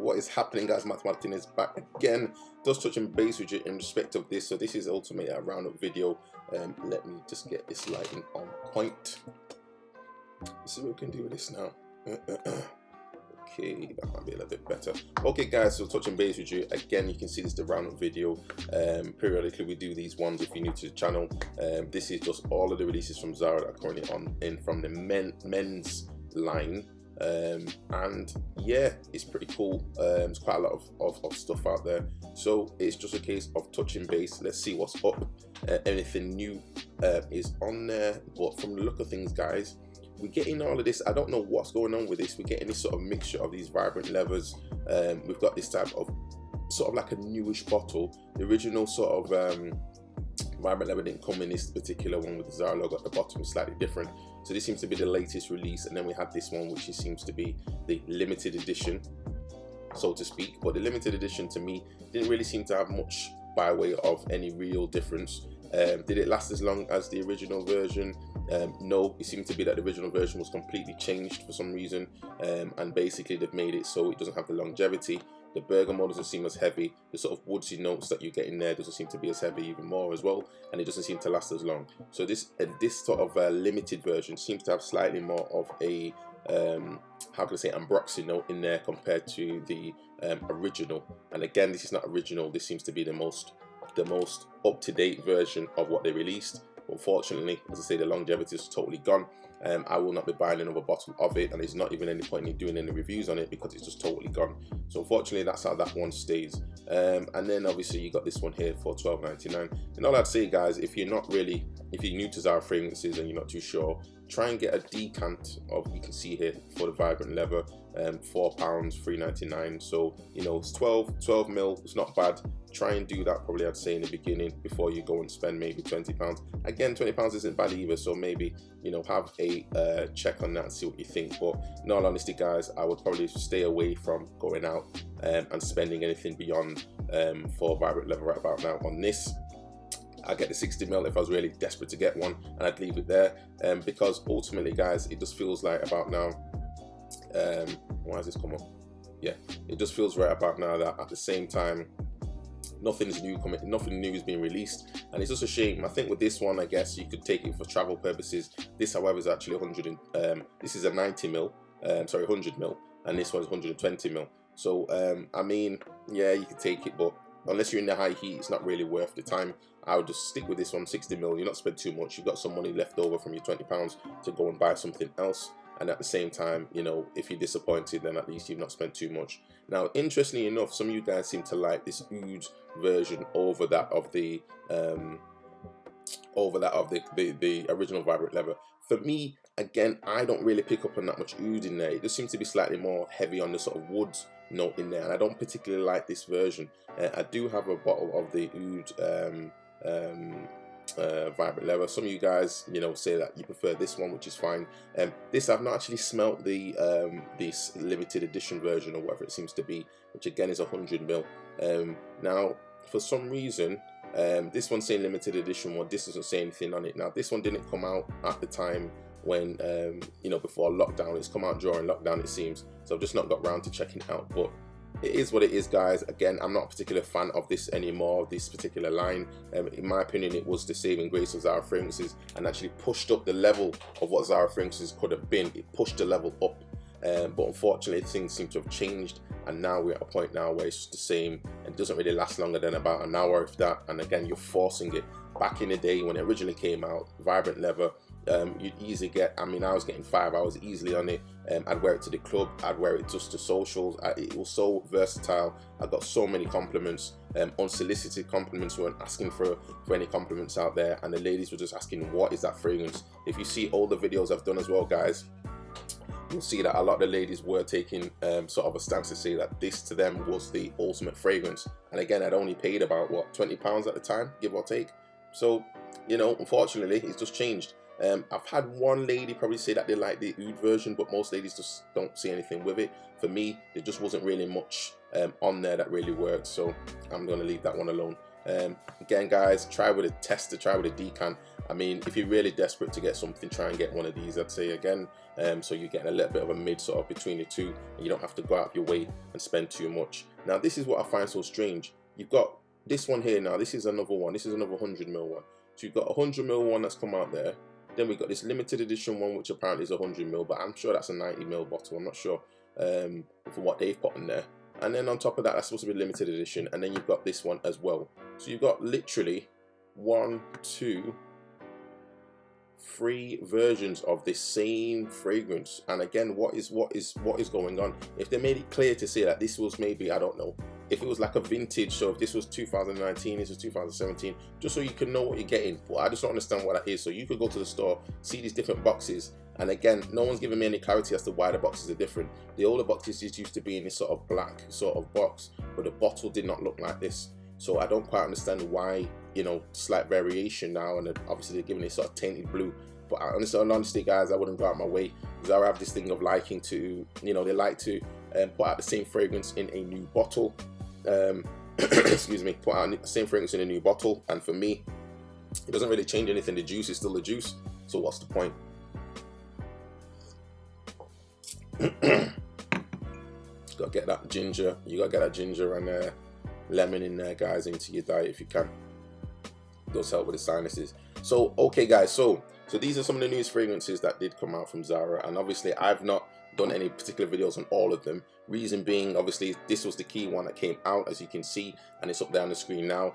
What is happening, guys? Matt Martin is back again, just touching base with you in respect of this. So this is ultimately a roundup video. Let me just get this lighting on point. Let's see what we can do with this now. Okay, that might be a little bit better. Okay guys, so touching base with you again. You can see this is the roundup video. Periodically we do these ones if you're new to the channel. This is just all of the releases from Zara that are currently in from the men's line. And yeah, it's pretty cool. There's quite a lot of stuff out there, so it's just a case of touching base. Let's see what's up. Anything new is on there, but from the look of things, guys, we're getting all of this. I don't know what's going on with this. We're getting this sort of mixture of these vibrant leathers. We've got this type of sort of like a newish bottle. The original sort of vibrant leather didn't come in this particular one with the Zara logo at the bottom. It's slightly different. So this seems to be the latest release, and then we have this one, which seems to be the limited edition, so to speak. But the limited edition to me didn't really seem to have much by way of any real difference. Did it last as long as the original version? No, it seemed to be that the original version was completely changed for some reason, and basically they've made it so it doesn't have the longevity. The bergamot doesn't seem as heavy. The sort of woodsy notes that you get in there doesn't seem to be as heavy even more as well, and it doesn't seem to last as long. So this sort of limited version seems to have slightly more of a how can I say, ambroxy note in there compared to the original. And again, this is not original. This seems to be the most up-to-date version of what they released. Unfortunately, as I say, the longevity is totally gone. I will not be buying another bottle of it, and there's not even any point in doing any reviews on it because it's just totally gone. So unfortunately, that's how that one stays. And then obviously you got this one here for £12.99. And all I'd say, guys, if you're new to Zara fragrances and you're not too sure, try and get a decant of, you can see here, for the vibrant leather, £4, £3.99. So you know, it's 12 mil. It's not bad. Try and do that, probably I'd say in the beginning, before you go and spend maybe £20. Again, £20 isn't bad either, so maybe, you know, have a check on that and see what you think. But in all honesty, guys, I would probably stay away from going out and spending anything beyond for vibrant leather right about now on this. I get the 60 mil if I was really desperate to get one, and I'd leave it there, because ultimately, guys, it just feels like about now, why has this come up? Yeah, it just feels right about now that at the same time, nothing new is being released, and it's just a shame. I think with this one, I guess you could take it for travel purposes. This, however, is actually 100 this is a 90 mil, sorry, 100 mil, and this one's 120 mil. So I mean, yeah, you could take it, but unless you're in the high heat, it's not really worth the time. I would just stick with this one, 60 mil. You're not spend too much. You've got some money left over from your £20 to go and buy something else. And at the same time, you know, if you're disappointed, then at least you've not spent too much. Now, interestingly enough, some of you guys seem to like this oud version over that of the original vibrant leather. For me, again, I don't really pick up on that much oud in there. It just seems to be slightly more heavy on the sort of woods note in there, and I don't particularly like this version. I do have a bottle of the oud vibrant leather. Some of you guys, you know, say that you prefer this one, which is fine. This, I've not actually smelt the this limited edition version or whatever it seems to be, which again is 100 mil. Now, for some reason, this one's saying limited edition one. This doesn't say anything on it. Now, this one didn't come out at the time when you know, before lockdown. It's come out during lockdown, it seems. So I've just not got round to checking it out, but it is what it is, guys. Again, I'm not a particular fan of this anymore, this particular line. In my opinion, it was the saving grace of Zara fragrances and actually pushed up the level of what Zara fragrances could have been. It pushed the level up, but unfortunately things seem to have changed, and now we're at a point now where it's just the same and it doesn't really last longer than about an hour, if that. And again, you're forcing it. Back in the day when it originally came out, vibrant leather, you'd easily get, I mean, I was getting 5 hours easily on it. I'd wear it to the club, I'd wear it just to socials. It was so versatile. I got so many compliments, unsolicited compliments. We weren't asking for any compliments out there, and the ladies were just asking, what is that fragrance? If you see all the videos I've done as well, guys, you'll see that a lot of the ladies were taking sort of a stance to say that this to them was the ultimate fragrance. And again, I'd only paid about, what, £20 at the time, give or take. So, you know, unfortunately, it's just changed. I've had one lady probably say that they like the oud version, but most ladies just don't see anything with it. For me, there just wasn't really much on there that really worked, so I'm going to leave that one alone. Again, guys, try with a tester, try with a decant. I mean, if you're really desperate to get something, try and get one of these, I'd say, again. So you're getting a little bit of a mid sort of between the two, and you don't have to go out of your way and spend too much. Now, this is what I find so strange. You've got this one here now. This is another one. This is another 100ml one. So you've got a 100ml one that's come out there. Then we've got this limited edition one, which apparently is 100ml, but I'm sure that's a 90ml bottle. I'm not sure for what they've put in there. And then on top of that, that's supposed to be limited edition. And then you've got this one as well. So you've got literally 1, 2, 3 versions of this same fragrance. And again, what is going on? If they made it clear to say that this was maybe, I don't know, if it was like a vintage, so if this was 2019, this was 2017, just so you can know what you're getting. But I just don't understand what that is. So you could go to the store, see these different boxes, and again, no one's giving me any clarity as to why the boxes are different. The older boxes just used to be in this sort of black sort of box, but the bottle did not look like this. So I don't quite understand why, you know, slight variation now, and obviously they're giving it sort of tainted blue. But honestly, guys, I wouldn't go out my way. Zara have this thing of liking to, you know, they like to put out the same fragrance in a new bottle. Excuse me, put out the same fragrance in a new bottle, and for me, it doesn't really change anything. The juice is still the juice, so what's the point? Gotta get that ginger. You gotta get that ginger and lemon in there, guys, into your diet if you can. It does help with the sinuses. So okay, guys, so these are some of the newest fragrances that did come out from Zara, and obviously I've not done any particular videos on all of them. Reason being, obviously this was the key one that came out, as you can see, and it's up there on the screen now,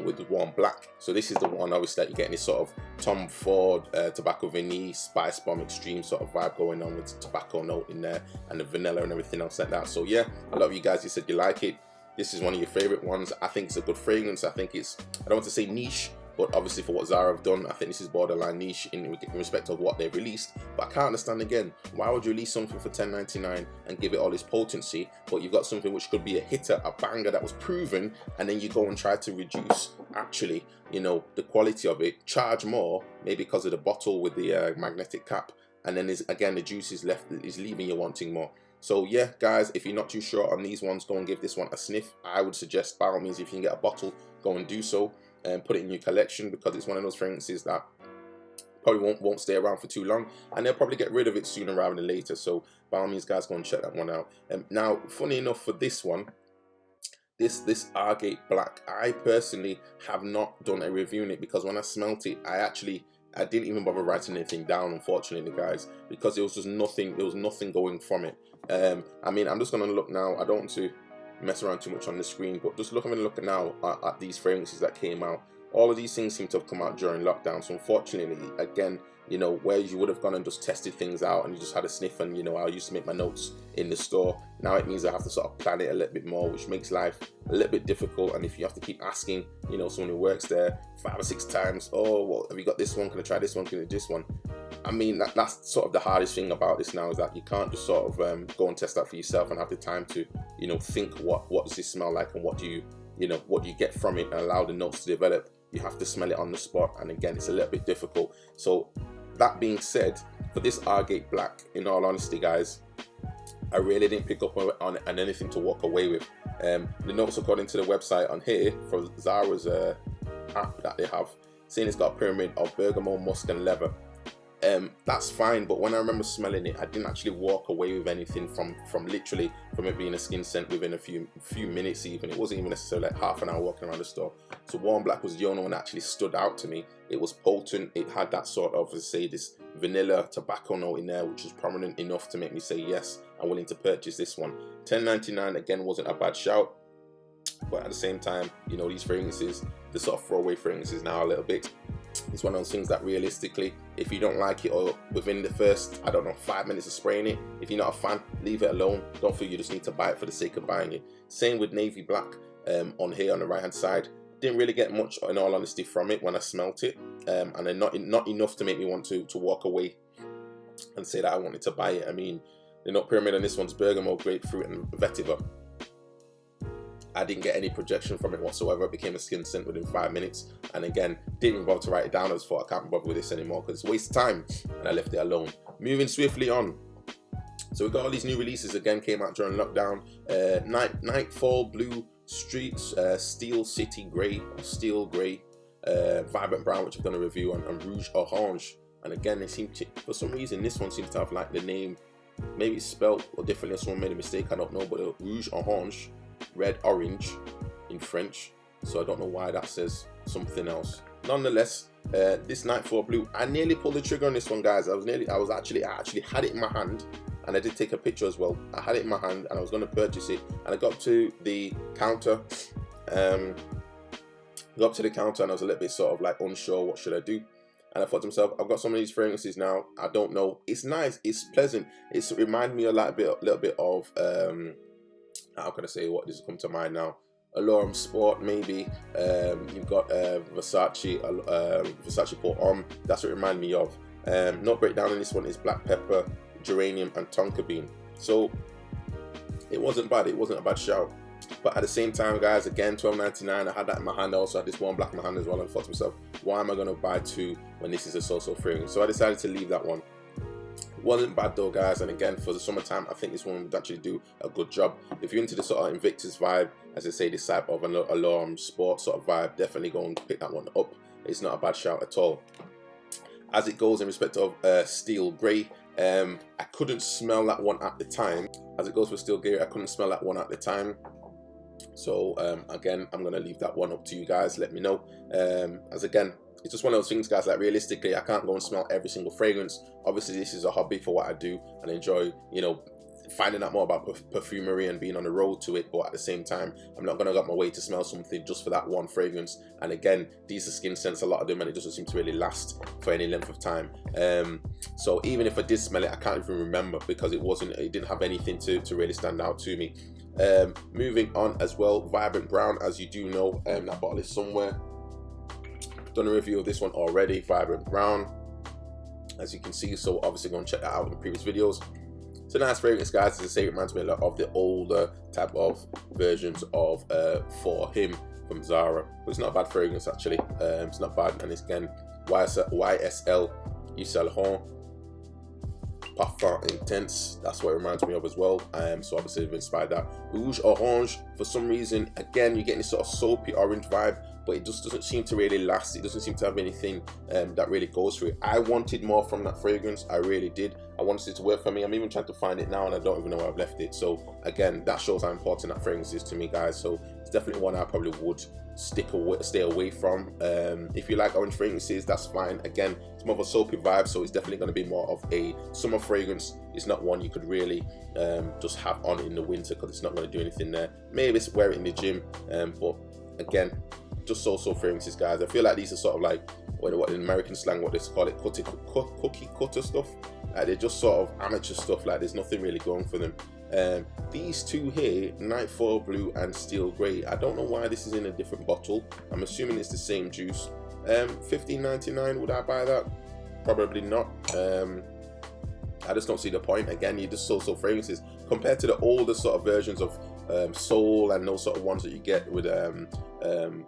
with the one black. So this is the one obviously that you're getting this sort of Tom Ford tobacco vanille spice bomb extreme sort of vibe going on, with the tobacco note in there and the vanilla and everything else like that. So yeah, a lot of you guys, you said you like it. This is one of your favorite ones. I think it's a good fragrance. I think it's, I don't want to say niche, but obviously for what Zara have done, I think this is borderline niche in respect of what they've released. But I can't understand, again, why would you release something for $10.99 and give it all this potency, but you've got something which could be a hitter, a banger that was proven, and then you go and try to reduce, actually, you know, the quality of it, charge more, maybe because of the bottle with the magnetic cap, and then again, the juice is leaving you wanting more. So yeah, guys, if you're not too sure on these ones, go and give this one a sniff. I would suggest, by all means, if you can get a bottle, go and do so, and put it in your collection, because it's one of those fragrances that probably won't stay around for too long, and they'll probably get rid of it sooner rather than later. So by all means, guys, go and check that one out. Now, funny enough, for this one, this Agate Black, I personally have not done a review on it, because when I smelt it, I didn't even bother writing anything down, unfortunately, guys, because there was just nothing. There was nothing going from it. I mean, I'm just gonna look now. I don't want to mess around too much on the screen, but just looking now at these fragrances that came out. All of these things seem to have come out during lockdown. So unfortunately, again, you know, where you would have gone and just tested things out and you just had a sniff, and you know, I used to make my notes in the store. Now it means I have to sort of plan it a little bit more, which makes life a little bit difficult. And if you have to keep asking, you know, someone who works there 5 or 6 times, oh, well, have you got this one? Can I try this one? Can I do this one? I mean, that's sort of the hardest thing about this now, is that you can't just sort of go and test that for yourself and have the time to, you know, think what does this smell like, and what do you get from it, and allow the notes to develop. You have to smell it on the spot, and again, it's a little bit difficult. So that being said, for this Agate Black, in all honesty, guys, I really didn't pick up on anything to walk away with. The notes, according to the website on here for Zara's app that they have, saying it's got a pyramid of bergamot, musk and leather. That's fine, but when I remember smelling it, I didn't actually walk away with anything from it being a skin scent within a few minutes. Even it wasn't even necessarily like half an hour walking around the store. So Warm Black was the only one that actually stood out to me. It was potent. It had that sort of, let's say, this vanilla tobacco note in there, which was prominent enough to make me say yes, I'm willing to purchase this one. $10.99 again wasn't a bad shout, but at the same time, you know, these fragrances, the sort of throwaway fragrances now a little bit. It's one of those things that realistically, if you don't like it, or within the first, I don't know, 5 minutes of spraying it, if you're not a fan, leave it alone. Don't feel you just need to buy it for the sake of buying it. Same with Navy Black on here on the right hand side. Didn't really get much, in all honesty, from it when I smelt it, and then not enough to make me want to walk away and say that I wanted to buy it. I mean, the nut pyramid on this one's bergamot, grapefruit and vetiver. I didn't get any projection from it whatsoever. It became a skin scent within 5 minutes, and again, didn't even bother to write it down. I just thought, I can't bother with this anymore because it's a waste of time, and I left it alone. Moving swiftly on. So we got all these new releases, again, came out during lockdown. Nightfall Blue Streets, Steel City Grey, or Steel Grey, Vibrant Brown, which I've done a review on, and Rouge Orange. And again, they seem to, for some reason, this one seems to have like the name, maybe it's spelled or differently, someone made a mistake, I don't know, but Rouge Orange, red orange in French. So I don't know why that says something else. Nonetheless, this Nightfall Blue, I nearly pulled the trigger on this one, guys. I actually had it in my hand, and I did take a picture as well. I had it in my hand and I was going to purchase it, and I got to the counter. And I was a little bit sort of like unsure, what should I do? And I thought to myself, I've got some of these fragrances now. I don't know. It's nice. It's pleasant. It reminds me a little bit of how can I say, what does come to mind now? Allure Sport, maybe. You've got Versace Pour Homme. That's what it reminded me of. Note breakdown in this one is black pepper, geranium, and tonka bean. So it wasn't bad. It wasn't a bad shout. But at the same time, guys, again, $12.99. I had that in my hand. I also had this one black in my hand as well. And I thought to myself, why am I going to buy two when this is a so-so fragrance? So I decided to leave that one. It wasn't bad though, guys. And again, for the summertime, I think this one would actually do a good job. If you're into the sort of Invictus vibe, as I say, this type of an Allure Sport sort of vibe, definitely go and pick that one up. It's not a bad shout at all. As it goes in respect of Steel Grey, I couldn't smell that one at the time. As it goes for Steel Grey, I couldn't smell that one at the time. So again, I'm gonna leave that one up to you guys. Let me know. As again, it's just one of those things, guys, like realistically, I can't go and smell every single fragrance. Obviously, this is a hobby for what I do and enjoy, you know, finding out more about perfumery and being on the road to it. But at the same time, I'm not gonna go out my way to smell something just for that one fragrance. And again, these are skin scents, a lot of them, and it doesn't seem to really last for any length of time. So even if I did smell it, I can't even remember, because it didn't have anything to really stand out to me. Moving on as well, Vibrant Brown, as you do know, that bottle is somewhere. Done a review of this one already, Vibrant Brown, as you can see. So obviously go and check that out in the previous videos. It's a nice fragrance, guys. As I say, it reminds me a lot of the older type of versions of For Him from Zara, but it's not a bad fragrance actually. It's not bad. And it's again YSL Yves Saint Laurent Parfum Intense. That's what it reminds me of as well. So obviously I've inspired that. Rouge Orange, for some reason, again, you're getting this sort of soapy orange vibe, but it just doesn't seem to really last. It doesn't seem to have anything that really goes for it. I wanted more from that fragrance. I really did. I wanted it to work for me. I'm even trying to find it now, and I don't even know where I've left it. So again, that shows how important that fragrance is to me, guys. So it's definitely one I probably would stay away from. If you like orange fragrances, that's fine. Again, it's more of a soapy vibe, so it's definitely going to be more of a summer fragrance. It's not one you could really just have on in the winter, because it's not going to do anything there. Maybe it's wear it in the gym, but again, just so fragrances, guys. I feel like these are sort of like what in American slang, what they call it, cookie cutter stuff. They're just sort of amateur stuff. Like there's nothing really going for them. These two here, Nightfall Blue and Steel Grey, I don't know why this is in a different bottle. I'm assuming it's the same juice. $15.99, would I buy that? Probably not. I just don't see the point. Again, you just so fragrances compared to the older sort of versions of Soul and those sort of ones that you get with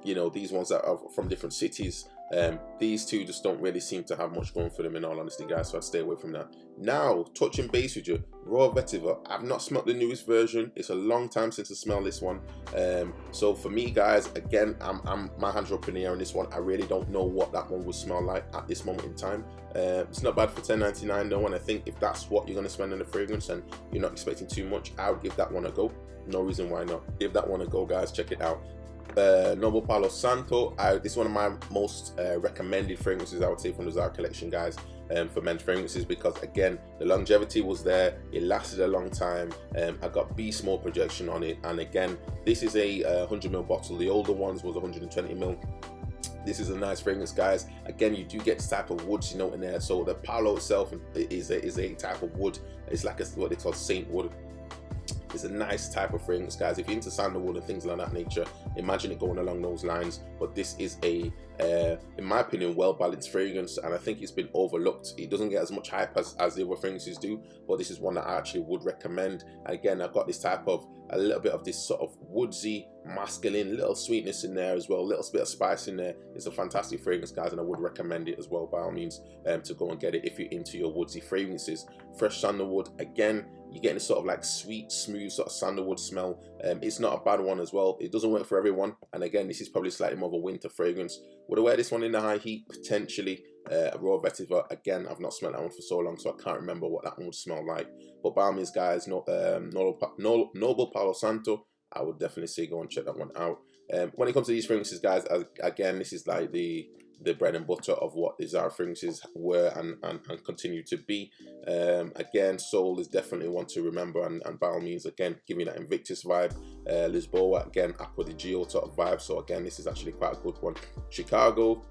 you know, these ones that are from different cities. These two just don't really seem to have much going for them, in all honesty, guys, so I'd stay away from that. Now, touching base with you, Raw Vetiver. I've not smelled the newest version. It's a long time since I smelled this one. So for me, guys, again, my hands are up in the air on this one. I really don't know what that one would smell like at this moment in time. It's not bad for $10.99 though, and I think if that's what you're going to spend on the fragrance and you're not expecting too much, I would give that one a go. No reason why not. Give that one a go, guys. Check it out. Noble Palo Santo. This is one of my most recommended fragrances, I would say, from the Zara collection, guys, for men's fragrances, because again, the longevity was there. It lasted a long time. I got beast mode projection on it, and again, this is a 100ml bottle. The older ones was 120ml. This is a nice fragrance, guys. Again, you do get this type of woods, you know, in there. So the Palo itself is a type of wood. It's like what they call Saint wood. It's a nice type of fragrance, guys. If you're into sandalwood and things like that nature, imagine it going along those lines. But this is a, in my opinion, well-balanced fragrance, and I think it's been overlooked. It doesn't get as much hype as the other fragrances do, but this is one that I actually would recommend. And again, I've got this type of, a little bit of this sort of woodsy, masculine, little sweetness in there as well, a little bit of spice in there. It's a fantastic fragrance, guys, and I would recommend it as well, by all means, to go and get it if you're into your woodsy fragrances. Fresh sandalwood, again, you're getting a sort of like sweet, smooth sort of sandalwood smell. It's not a bad one as well. It doesn't work for everyone, and again, this is probably slightly more of a winter fragrance. Would I wear this one in the high heat? Potentially. A raw vetiver, again, I've not smelled that one for so long, so I can't remember what that one would smell like. But by all means, guys, Noble Palo Santo, I would definitely say go and check that one out. When it comes to these fragrances, guys, again, this is like the bread and butter of what the Zara fragrances were and continue to be. Again, Soul is definitely one to remember, and by all means, again, giving that Invictus vibe. Lisboa, again, Aqua di Gio sort of vibe, so again, this is actually quite a good one. Chicago,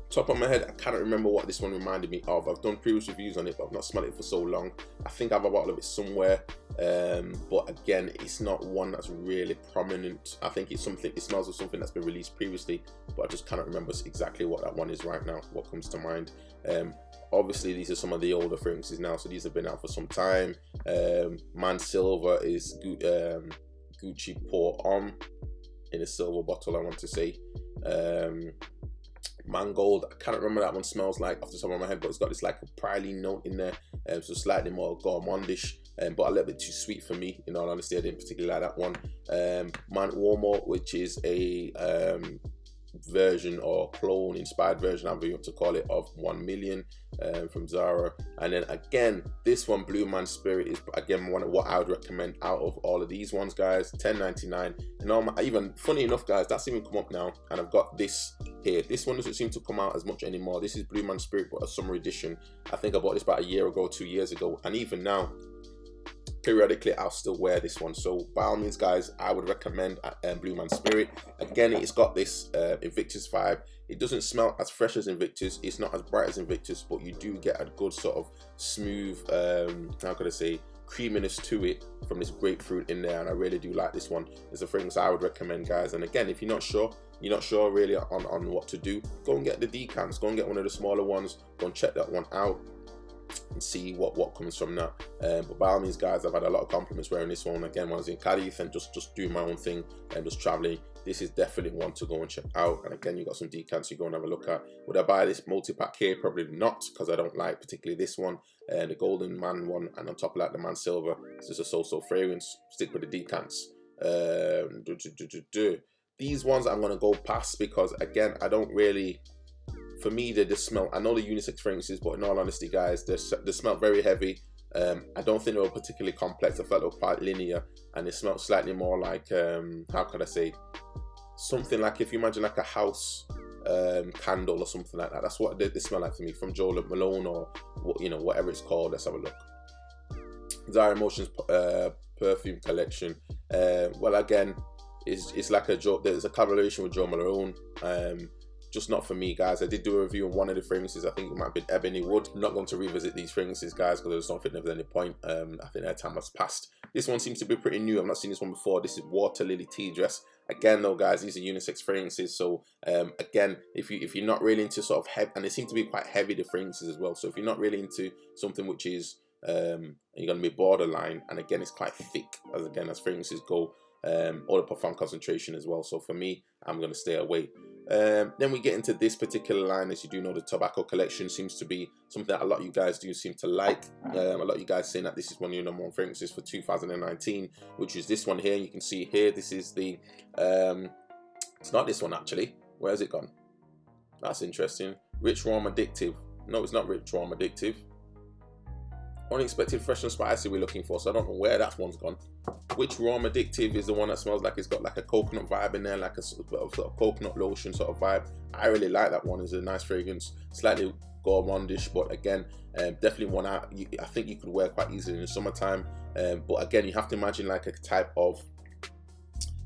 top of my head, I cannot remember what this one reminded me of. I've done previous reviews on it, but I've not smelled it for so long. I think I have a bottle of it somewhere, but again, it's not one that's really prominent. I think it's something, it smells of something that's been released previously, but I just cannot remember exactly what that one is right now, what comes to mind. Obviously, these are some of the older fragrances now, so these have been out for some time. Man Silver is Gucci Pour Homme in a silver bottle, I want to say. Mangold, I can't remember that one smells like off the top of my head, but it's got this like a praline note in there, so slightly more gourmandish, but a little bit too sweet for me. In all honesty, I didn't particularly like that one. Man Uomo, which is a version or clone inspired version, however you want to call it, of 1 Million from Zara. And then again, this one, Blue Man Spirit, is again one of what I would recommend out of all of these ones, guys. $10.99. And even funny enough, guys, that's even come up now, and I've got this here. This one doesn't seem to come out as much anymore. This is Blue Man Spirit, but a summer edition. I think I bought this about a year ago, 2 years ago, and even now, periodically I'll still wear this one. So by all means, guys, I would recommend Blue Man Spirit. Again, it's got this Invictus vibe. It doesn't smell as fresh as Invictus, it's not as bright as Invictus, but you do get a good sort of smooth, how could I say, creaminess to it from this grapefruit in there, and I really do like this one. It's a fragrance I would recommend, guys. And again, if you're not sure really on what to do, go and get the decants, go and get one of the smaller ones, go and check that one out and see what comes from that. But by all means, guys, I've had a lot of compliments wearing this one. Again, when I was in Cadiz and just doing my own thing and just traveling, this is definitely one to go and check out. And again, you got some decants you go and have a look at. Would I buy this multi-pack here? Probably not, because I don't like particularly this one, the Golden Man one, and on top of that, the Man Silver. It's just a so-so fragrance. Stick with the decants. These ones I'm going to go past, because again, I don't really, for me, they just smell, I know the unisex fragrances, but in all honesty, guys, they smell very heavy. I don't think they were particularly complex. I felt they were quite linear, and they smelled slightly more like, how could I say, something like, if you imagine like a house candle or something like that. That's what they smell like to me, from Joe Malone or whatever it's called. Let's have a look. Zara Emotions perfume collection. Well, again, it's like there's a collaboration with Joe Malone. Just not for me, guys. I did do a review on one of the fragrances. I think it might have been Ebony Wood. I'm not going to revisit these fragrances, guys, because I just don't think there's any point. I think their time has passed. This one seems to be pretty new. I've not seen this one before. This is Water Lily Tea Dress. Again, though, guys, these are unisex fragrances. So again, if you're not really into sort of heavy, and they seem to be quite heavy, the fragrances as well. So if you're not really into something which is you're going to be borderline, and again, it's quite thick as fragrances go, or the parfum concentration as well. So for me, I'm going to stay away. Then we get into this particular line. As you do know, the tobacco collection seems to be something that a lot of you guys do seem to like. A lot of you guys saying that this is one of your #1 fragrances for 2019, which is this one here. You can see here, this is the it's not this one actually. Where's it gone? That's interesting. Rich, Warm, Addictive. No, it's not Rich, Warm, Addictive. Unexpected, Fresh and Spicy we're looking for, so I don't know where that one's gone. Which Warm Addictive is the one that smells like it's got like a coconut vibe in there, like a sort of coconut lotion sort of vibe. I really like that one. It's a nice fragrance, slightly gourmandish, but again, definitely one I think you could wear quite easily in the summertime. But again, you have to imagine like a type of,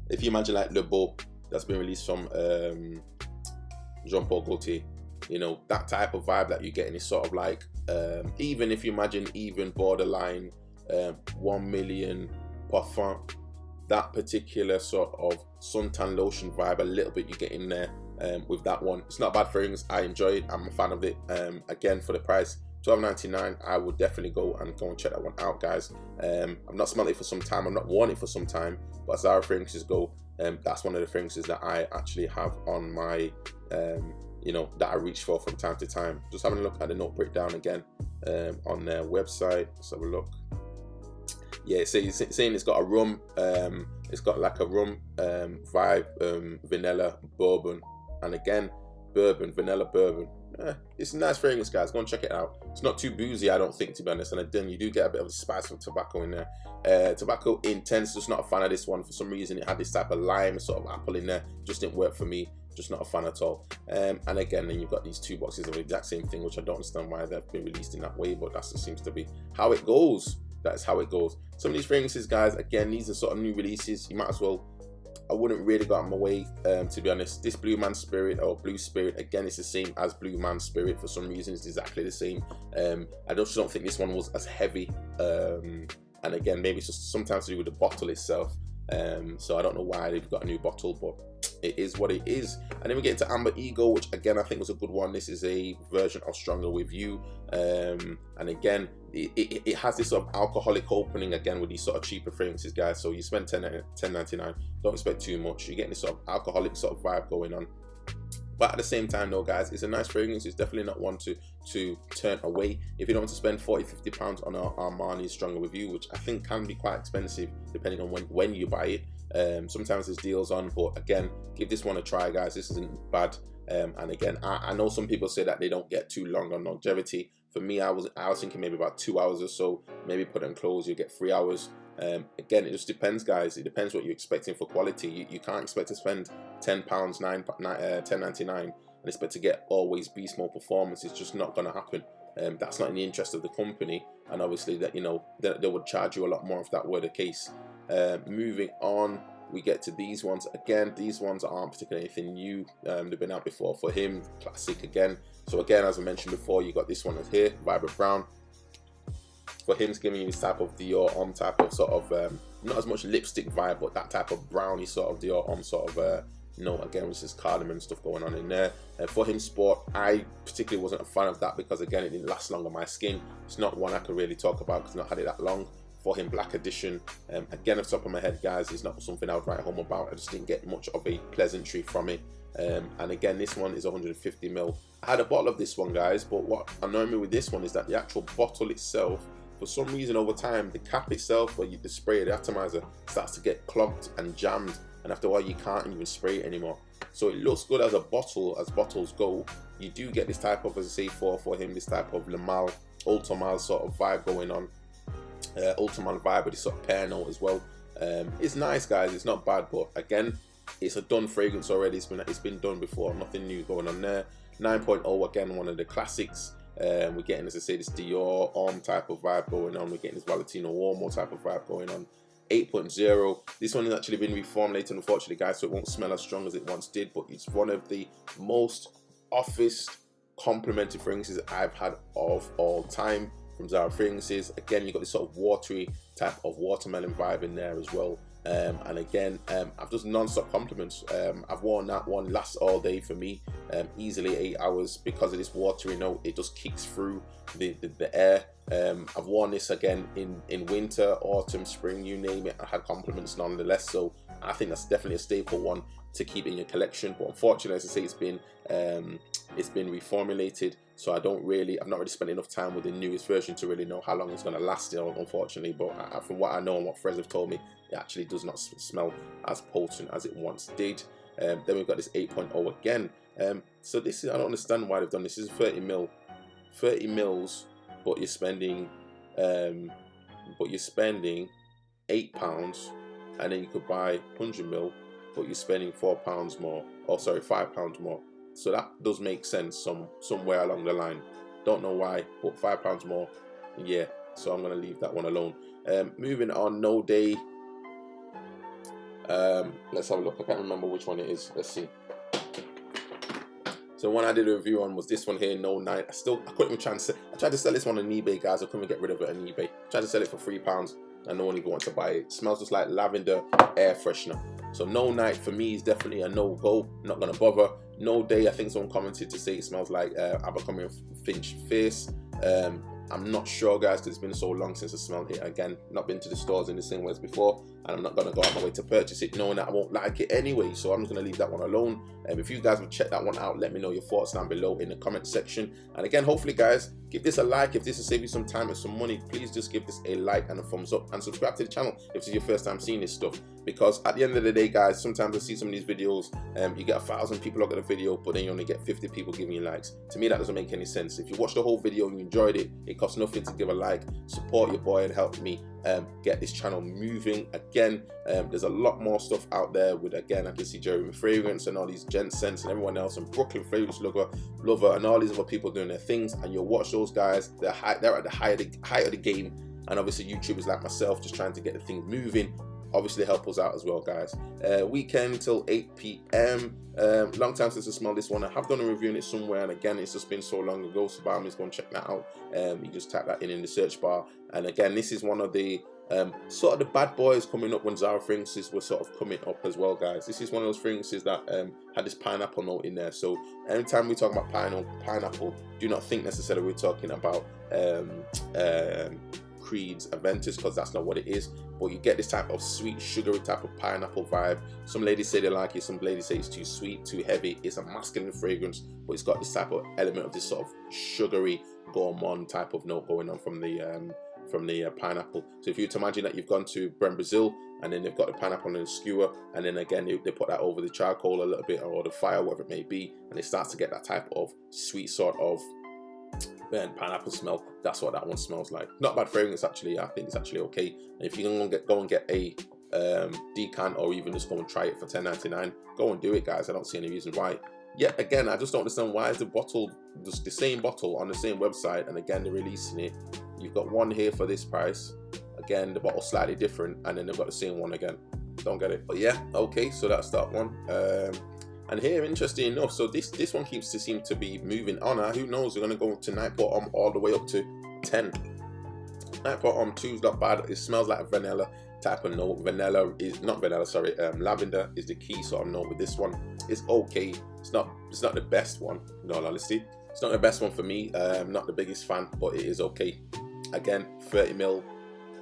if you imagine like Le Beau that's been released from Jean-Paul Gaultier, that type of vibe that you're getting is sort of like, even if you imagine even borderline 1 Million parfum, that particular sort of suntan lotion vibe, a little bit you get in there with that one. It's not a bad fragrance. I enjoy it. I'm a fan of it. Again, for the price, $12.99, I would definitely go and check that one out, guys. I've not smelled it for some time. I've not worn it for some time, but as Zara fragrances go, that's one of the fragrances that I actually have on my that I reach for from time to time. Just having a look at the note breakdown again on their website. Let's have a look. yeah, it's saying it's got a rum, it's got like a rum vibe, vanilla, bourbon, and again, bourbon, vanilla, bourbon. It's a nice fragrance, guys. Go and check it out. It's not too boozy, I don't think, to be honest. And then you do get a bit of the spice of tobacco in there. Tobacco intense. Just not a fan of this one. For some reason, it had this type of lime, sort of apple in there. Just didn't work for me. Just not a fan at all. And again, then you've got these 2 boxes of the exact same thing, which I don't understand why they've been released in that way, but that just seems to be how it goes. That's how it goes. Some of these fragrances, guys, again, these are sort of new releases. You might as well, I wouldn't really go out of my way, to be honest. This Blue Man Spirit, or Blue Spirit, again, it's the same as Blue Man Spirit. For some reason, it's exactly the same. I just don't think this one was as heavy. And again, maybe it's just sometimes to do with the bottle itself. So I don't know why they've got a new bottle, but it is what it is. And then we get into Amber Ego, which again I think was a good one. This is a version of Stronger With You, and again it has this sort of alcoholic opening again with these sort of cheaper fragrances, guys. So you spend $10.99, don't expect too much. You're getting this sort of alcoholic sort of vibe going on. But at the same time though, guys, it's a nice fragrance. It's definitely not one to turn away. If you don't want to spend 40-50 pounds on our Armani Stronger With You, which I think can be quite expensive depending on when you buy it. Sometimes there's deals on, but again, give this one a try, guys. This isn't bad. And again, I know some people say that they don't get too long on longevity. For me, I was thinking maybe about 2 hours or so. Maybe put it on close, you get 3 hours. Again, it just depends, guys. It depends what you're expecting for quality. You can't expect to spend £10, $10.99 and expect to get always beast mode performance. It's just not going to happen. That's not in the interest of the company, and obviously that, you know, they would charge you a lot more if that were the case. Moving on, we get to these ones. Again, these ones aren't particularly anything new. They've been out before. For him, classic again. So again, as I mentioned before, you got this one here, Vibrant Brown. For him, it's giving you this type of Dior Homme type of sort of, not as much lipstick vibe, but that type of brownie sort of Dior Homme sort of, you know, again, with this cardamom stuff going on in there. For him, Sport, I particularly wasn't a fan of that because, again, it didn't last long on my skin. It's not one I could really talk about because I've not had it that long. For him, Black Edition, again, off the top of my head, guys, it's not something I would write home about. I just didn't get much of a pleasantry from it. And again, this one is 150 ml. I had a bottle of this one, guys, but what annoyed me with this one is that the actual bottle itself, for some reason over time, the cap itself, where the spray, the atomizer, starts to get clogged and jammed, and after a while you can't even spray it anymore. So it looks good as a bottle, as bottles go. You do get this type of, as I say, for him, this type of Le Mal, Ultramal sort of vibe going on. Ultramal vibe with this sort of pear note as well. It's nice, guys. It's not bad, but again, it's a done fragrance already. It's been done before. Nothing new going on there. 9.0, again, one of the classics. We're getting, as I say, this Dior Homme type of vibe going on. We're getting this Valentino Uomo type of vibe going on. 8.0. This one has actually been reformulated, unfortunately, guys, so it won't smell as strong as it once did, but it's one of the most office complimentary fragrances I've had of all time from Zara Fragrances. Again, you've got this sort of watery type of watermelon vibe in there as well. And again, I've just non-stop compliments. I've worn that one, lasts all day for me, easily 8 hours, because of this watery note. It just kicks through the air. I've worn this again in winter, autumn, spring, you name it. I had compliments nonetheless, so I think that's definitely a staple one to keep in your collection. But unfortunately, as I say, it's been reformulated, so I've not really spent enough time with the newest version to really know how long it's going to last, you know, unfortunately. But from what I know and what friends have told me, it actually does not smell as potent as it once did. Then we've got this 8.0 again. So this is, I don't understand why they've done this. This is 30 mils, but you're spending £8, and then you could buy 100 ml, but you're spending £4 more, or sorry, £5 more. So that does make sense somewhere along the line. Don't know why, but £5 more, yeah. So I'm gonna leave that one alone. Moving on, No Day. Let's have a look. I can't remember which one it is. Let's see. So one I did a review on was this one here, No Night. I couldn't even I tried to sell this one on eBay, guys. I couldn't get rid of it on eBay. I tried to sell it for £3 and no one even wants to buy it. It smells just like lavender air freshener. So No Night for me is definitely a no-go. Not gonna bother. No Day, I think someone commented to say it smells like Abercrombie & Fitch Face. I'm not sure, guys, because it's been so long since I smelled it. Again, not been to the stores in the same way as before, and I'm not going to go out my way to purchase it knowing that I won't like it anyway, so I'm just going to leave that one alone. If you guys will check that one out, let me know your thoughts down below in the comment section. And again, hopefully, guys, give this a like. If this will save you some time and some money, please just give this a like and a thumbs up, and subscribe to the channel if this is your first time seeing this stuff. Because at the end of the day, guys, sometimes I see some of these videos, you get 1,000 people look at a video, but then you only get 50 people giving you likes. To me, that doesn't make any sense. If you watched the whole video and you enjoyed it, it costs nothing to give a like. Support your boy and help me get this channel moving. Again, there's a lot more stuff out there with, again, I can see Jeremy Fragrance and all these Gent Scents and everyone else, and Brooklyn Fragrance Lover and all these other people doing their things, and you'll watch those guys. They're at the height of the game, and obviously YouTubers like myself just trying to get the thing moving obviously help us out as well, guys. Weekend till 8 p.m. Long time since I smelled this one. I have done a review on it somewhere, and again, it's just been so long ago, so I'm just going to check that out. You just type that in the search bar, and again, this is one of the sort of the bad boys coming up when Zara fragrances were sort of coming up as well, guys. This is one of those fragrances that had this pineapple note in there. So anytime we talk about pineapple, do not think necessarily we're talking about Creed's Aventus, because that's not what it is. But you get this type of sweet, sugary type of pineapple vibe. Some ladies say they like it, some ladies say it's too sweet, too heavy. It's a masculine fragrance, but it's got this type of element of this sort of sugary, gourmand type of note going on from the pineapple. So if you were to imagine that you've gone to Brazil, and then they've got the pineapple on the skewer, and then again they put that over the charcoal a little bit, or the fire, whatever it may be, and it starts to get that type of sweet sort of burnt pineapple smell. That's what that one smells like. Not bad fragrance, actually. I think it's actually okay. And if you can go and get a decant, or even just go and try it for $10.99, go and do it, guys. I don't see any reason why. Yet again, I just don't understand why is the bottle just the same bottle on the same website, and again they're releasing it. You've got one here for this price. Again, the bottle's slightly different, and then they've got the same one again. Don't get it. But yeah, okay, so that's that one. And here, interesting enough, so this one seems to be moving on. Who knows? We're gonna go to Night Bottom all the way up to 10. Night Bottom 2 is not bad. It smells like a vanilla type of note. Vanilla is not vanilla, sorry. Lavender is the key sort of note with this one. It's okay. It's not the best one, in all honesty. It's not the best one for me. Not the biggest fan, but it is okay. Again, 30 ml.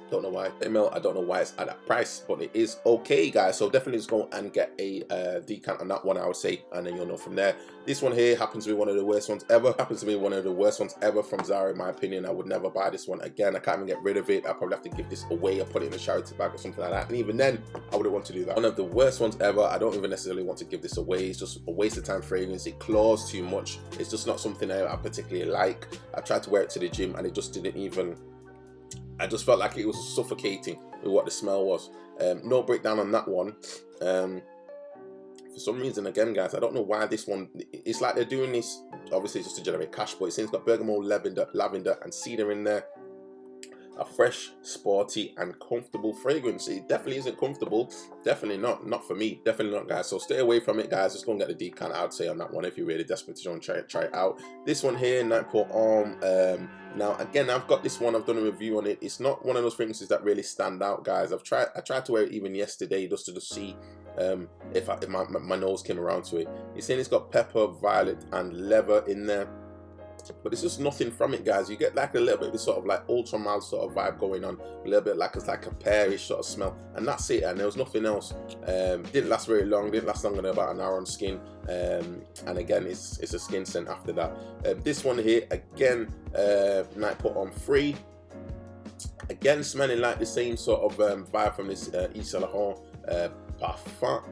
Don't know why. 30 ml, I don't know why it's at that price, but it is okay, guys. So definitely just go and get a decant on that one, I would say, and then you'll know from there. This one here happens to be one of the worst ones ever. Happens to be one of the worst ones ever from Zara, in my opinion. I would never buy this one again. I can't even get rid of it. I probably have to give this away or put it in a charity bag or something like that. And even then, I wouldn't want to do that. One of the worst ones ever. I don't even necessarily want to give this away. It's just a waste of time fragrance. It claws too much. It's just not something I particularly like. I tried to wear it to the gym, and it just didn't even. I just felt like it was suffocating with what the smell was. No breakdown on that one. For some reason, again, guys, I don't know why this one. It's like they're doing this obviously just to generate cash, but it seems it's got bergamot, lavender, and cedar in there. A fresh, sporty, and comfortable fragrance. It definitely isn't comfortable. Definitely not for me. Definitely not, guys. So stay away from it, guys. Just go and get the decant, I would say, on that one if you're really desperate to try it out. This one here, Night Bottom. Now again, I've got this one. I've done a review on it. It's not one of those fragrances that really stand out, guys. I tried to wear it even yesterday just to see if my nose came around to it. It's saying it's got pepper, violet, and leather in there. But it's just nothing from it, guys. You get like a little bit of this sort of like ultra mild sort of vibe going on, a little bit like it's like a pearish sort of smell, and that's it. And there was nothing else. Didn't last very long. Didn't last longer than about an hour on skin. And again, it's a skin scent after that. This one here again, Night Bottom 3. Again, smelling like the same sort of vibe from this Yves Saint Laurent Parfum.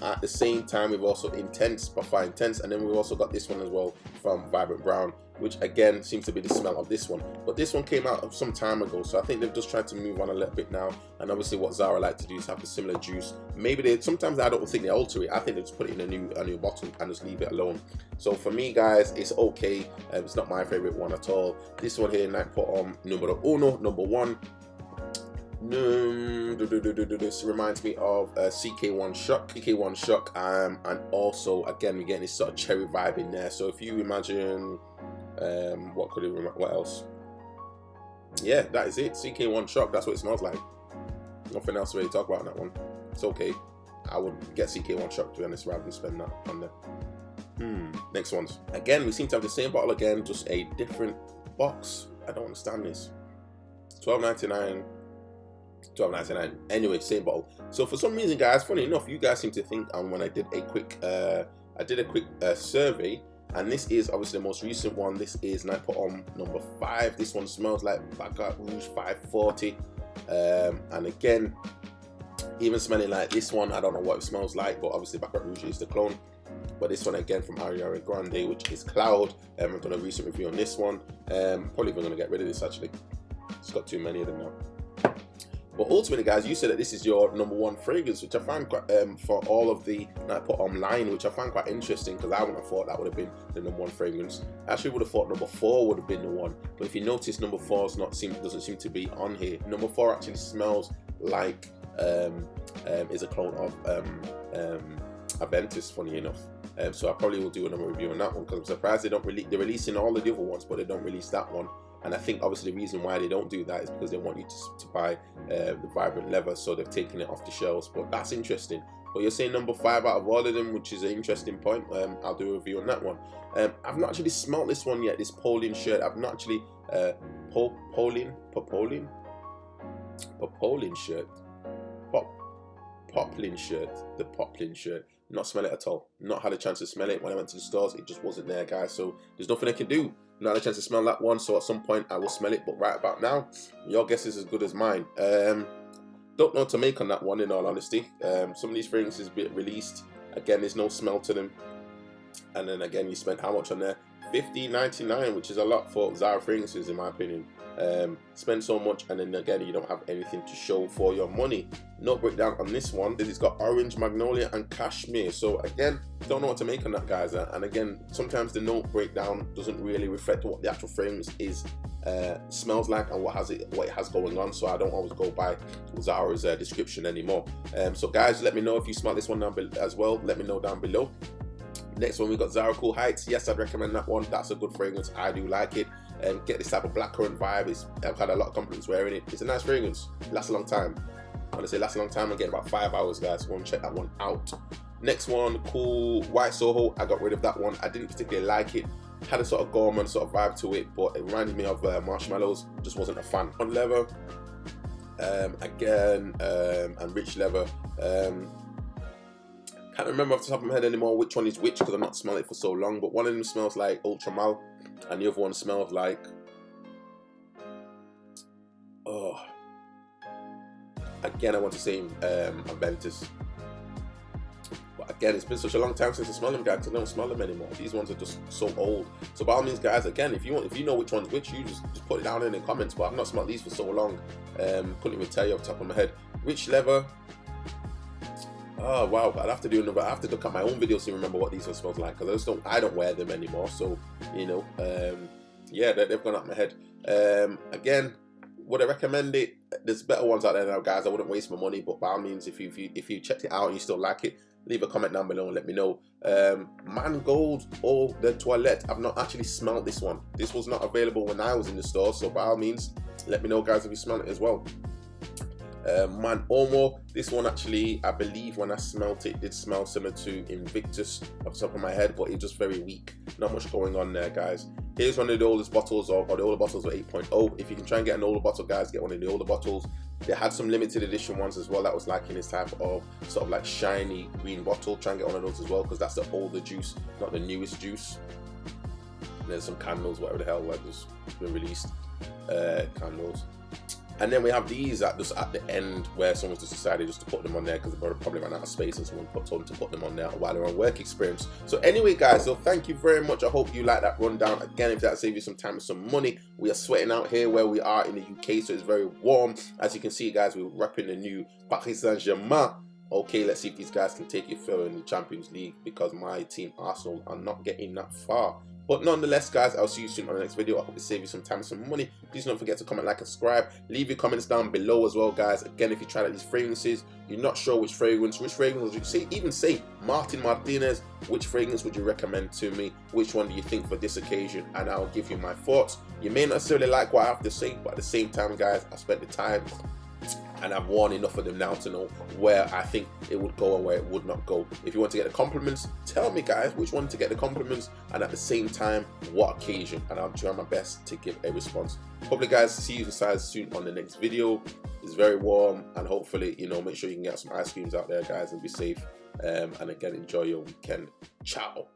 At the same time, we've also Parfum Intense, and then we've also got this one as well from Vibrant Brown, which again seems to be the smell of this one. But this one came out some time ago, so I think they've just tried to move on a little bit now. And obviously what Zara like to do is have the similar juice. Maybe sometimes I don't think they alter it. I think they just put it in a new bottle and just leave it alone. So for me, guys, it's okay. It's not my favorite one at all. This one here, Night Bottom number 1. This reminds me of CK1 Shock, and also again we're getting this sort of cherry vibe in there. So if you imagine, what else? Yeah, that is it. CK1 Shock. That's what it smells like. Nothing else to really talk about on that one. It's okay. I would get CK1 Shock, to be honest, rather than spend that on there. Next ones. Again, we seem to have the same bottle again, just a different box. I don't understand this. $12.99. $12.99. Anyway, same bottle. So for some reason, guys, funny enough, you guys seem to think, and when I did a quick survey, and this is obviously the most recent one. This is Night Put On number 5. This one smells like Bagat Rouge 540. And again, even smelling like this one, I don't know what it smells like, but obviously Bagat Rouge is the clone. But this one again from Ariana Grande, which is Cloud. I've done a recent review on this one. Probably even gonna get rid of this actually. It's got too many of them now. But ultimately, guys, you said that this is your #1 fragrance, which I find quite, for all of the Night Put On line, which I find quite interesting, because I wouldn't have thought that would have been the #1 fragrance. I actually would have thought #4 would have been the one. But if you notice, #4 doesn't seem to be on here. #4 actually smells like is a clone of Aventus, funny enough. So I probably will do another review on that one, because I'm surprised they're releasing all of the other ones, but they don't release that one. And I think obviously the reason why they don't do that is because they want you to buy the vibrant leather, so they've taken it off the shelves. But that's interesting. But you're saying #5 out of all of them, which is an interesting point. I'll do a review on that one. I've not actually smelt this one yet, this Poplin shirt. I've not actually Poplin shirt, the Poplin shirt. Not smell it at all. Not had a chance to smell it when I went to the stores. It just wasn't there, guys. So there's nothing I can do. Not had a chance to smell that one. So at some point I will smell it. But right about now, your guess is as good as mine. Don't know what to make on that one, in all honesty. Some of these fragrances be released. Again, there's no smell to them. And then again, you spent how much on there? $15.99, which is a lot for Zara fragrances, in my opinion. Spend so much, and then again, you don't have anything to show for your money. Note breakdown on this one. It's got orange, magnolia, and cashmere. So again, don't know what to make on that, guys. And again, sometimes the note breakdown doesn't really reflect what the actual fragrance is, smells like, and what it has going on. So I don't always go by Zara's description anymore. So guys, let me know if you smell this one down as well. Let me know down below. Next one, we got Zara Cool Heights. Yes, I'd recommend that one. That's a good fragrance. I do like it. Get this type of blackcurrant vibe. I've had a lot of compliments wearing it. It's a nice fragrance. Lasts a long time. When I say lasts a long time, I'm getting about 5 hours, guys. So go and check that one out. Next one, Cool White Soho. I got rid of that one. I didn't particularly like it. Had a sort of gourmand sort of vibe to it, but it reminded me of marshmallows. Just wasn't a fan. On leather, and rich leather. Can't remember off the top of my head anymore which one is which, because I've not smelled it for so long. But one of them smells like Ultra Mal, and the other one smells like again, I want to say Aventus. But again, it's been such a long time since I smelled them, guys. I don't smell them anymore. These ones are just so old. So by all means, guys, again, if you know which one's which, you just put it down in the comments. But I've not smelled these for so long. Couldn't even tell you off the top of my head. Rich leather. Oh wow, I'd have to do another. I have to look at my own videos to remember what these ones smells like, because I don't wear them anymore. So you know, yeah, they've gone out my head. Again, would I recommend it? There's better ones out there now, guys. I wouldn't waste my money, but by all means, if you checked it out and you still like it, leave a comment down below and let me know. Mangold Eau de Toilette. I've not actually smelled this one. This was not available when I was in the store, so by all means, let me know, guys, if you smell it as well. Man Omo, this one actually, I believe when I smelt it, did smell similar to Invictus off the top of my head, but it's just very weak. Not much going on there, guys. Here's one of the oldest bottles, or the older bottles of 8.0. If you can try and get an older bottle, guys, get one of the older bottles. They had some limited edition ones as well that was like in this type of sort of like shiny green bottle. Try and get one of those as well, because that's the older juice, not the newest juice. And there's some candles, whatever the hell that has been released. Candles. And then we have these just at the end, where someone's just decided just to put them on there because they probably ran out of space, and someone told them to put them on there while they're on work experience. So anyway, guys, so thank you very much. I hope you like that rundown. Again, if that saves you some time and some money, we are sweating out here where we are in the UK, so it's very warm. As you can see, guys, we're repping the new Paris Saint-Germain. Okay, let's see if these guys can take it further in the Champions League, because my team Arsenal are not getting that far. But nonetheless, guys, I'll see you soon on the next video. I hope it saves you some time and some money. Please don't forget to comment, like, and subscribe. Leave your comments down below as well, guys. Again, if you tried out these fragrances, you're not sure which fragrance would you say? Even say Martin Martinez. Which fragrance would you recommend to me? Which one do you think for this occasion? And I'll give you my thoughts. You may not necessarily like what I have to say, but at the same time, guys, I spent the time and I've worn enough of them now to know where I think it would go and where it would not go. If you want to get the compliments, tell me guys which one to get the compliments, and at the same time what occasion, and I'll try my best to give a response. Hopefully guys, see you guys soon on the next video. It's very warm, and hopefully, you know, make sure you can get some ice creams out there guys, and be safe, and again, enjoy your weekend. Ciao.